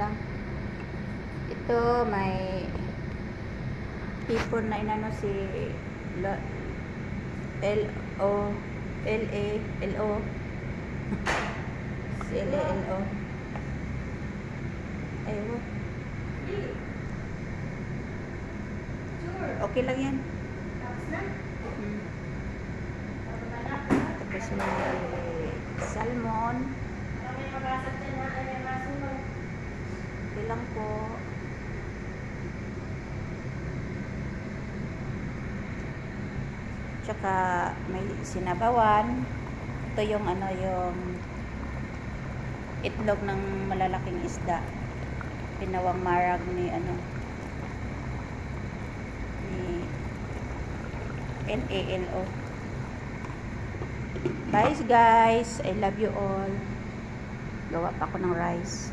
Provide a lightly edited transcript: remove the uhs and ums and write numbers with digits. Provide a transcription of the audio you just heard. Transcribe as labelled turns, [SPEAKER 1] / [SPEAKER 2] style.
[SPEAKER 1] lang. Ito, may hipon na inano si L-O L-A-L-O si L-A-L-O. Ayun. Okay lang yan. Tapos may salmon. Okay lang po. Tsaka may sinabawan. Ito yung ano, yung itlog ng malalaking isda. Pinawang marag ni ano, ni L-A-L-O. Bye guys, I love you all. Gawa pa ako ng rice.